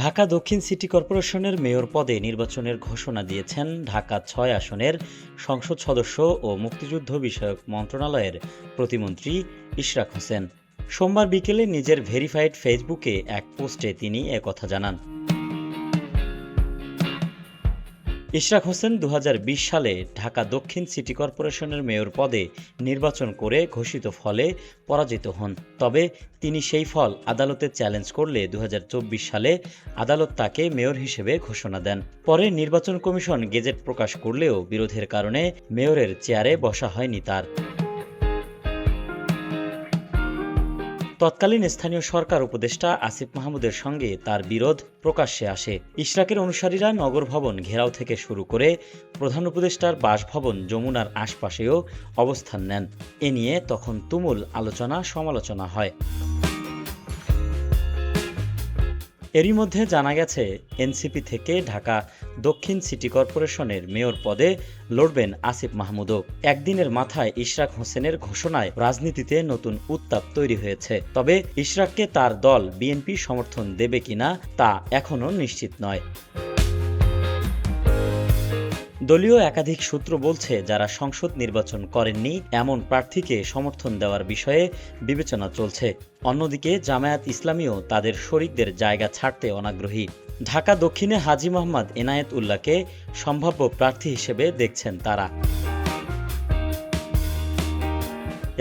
ঢাকা দক্ষিণ সিটি কর্পোরেশনের মেয়র পদে নির্বাচনের ঘোষণা দিয়েছেন ঢাকা ৬ আসনের সংসদ সদস্য ও মুক্তিযুদ্ধ বিষয়ক মন্ত্রণালয়ের প্রতিমন্ত্রী ইশরাক হোসেন। সোমবার বিকেলে নিজের ভেরিফাইড ফেসবুকে এক পোস্টে তিনি একথা জানান। ইশরাক হোসেন ২০২০ সালে ঢাকা দক্ষিণ সিটি কর্পোরেশনের মেয়র পদে নির্বাচন করে ঘোষিত ফলে পরাজিত হন। তবে তিনি সেই ফল আদালতে চ্যালেঞ্জ করলে ২০২৪ সালে আদালত তাকে মেয়র হিসেবে ঘোষণা দেন। পরে নির্বাচন কমিশন গেজেট প্রকাশ করলেও বিরোধের কারণে মেয়রের চেয়ারে বসা হয়নি তার। তৎকালীন স্থানীয় সরকার উপদেষ্টা আসিফ মাহমুদের সঙ্গে তার বিরোধ প্রকাশ্যে আসে। ইশরাকের অনুসারীরা নগর ভবন ঘেরাও থেকে শুরু করে প্রধান উপদেষ্টার বাসভবন যমুনার আশপাশেও অবস্থান নেন। এ নিয়ে তখন তুমুল আলোচনা সমালোচনা হয়। এরই মধ্যে জানা গেছে এনসিপি থেকে ঢাকা দক্ষিণ সিটি কর্পোরেশনের মেয়র পদে লড়বেন আসিফ মাহমুদও। একদিনের মাথায় ইশরাক হোসেনের ঘোষণায় রাজনীতিতে নতুন উত্তাপ তৈরি হয়েছে। তবে ইশরাককে তার দল বিএনপি সমর্থন দেবে কিনা তা এখনও নিশ্চিত নয়। দলীয় একাধিক সূত্র বলছে, যারা সংসদ নির্বাচন করেননি এমন প্রার্থীকে সমর্থন দেওয়ার বিষয়ে বিবেচনা চলছে। অন্যদিকে জামায়াত ইসলামীও তাদের শরিকদের জায়গা ছাড়তে অনাগ্রহী। ঢাকা দক্ষিণে হাজী মোহাম্মদ এনায়েত উল্লাহকে সম্ভাব্য প্রার্থী হিসেবে দেখছেন তারা।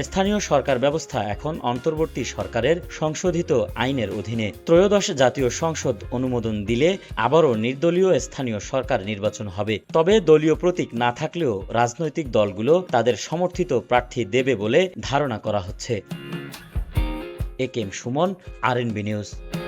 স্থানীয় সরকার ব্যবস্থা এখন অন্তর্বর্তী সরকারের সংশোধিত আইনের অধীনে। ত্রয়োদশ জাতীয় সংসদ অনুমোদন দিলে আবারও নির্দলীয় স্থানীয় সরকার নির্বাচন হবে। তবে দলীয় প্রতীক না থাকলেও রাজনৈতিক দলগুলো তাদের সমর্থিত প্রার্থী দেবে বলে ধারণা করা হচ্ছে। A K M Suman, RNB news.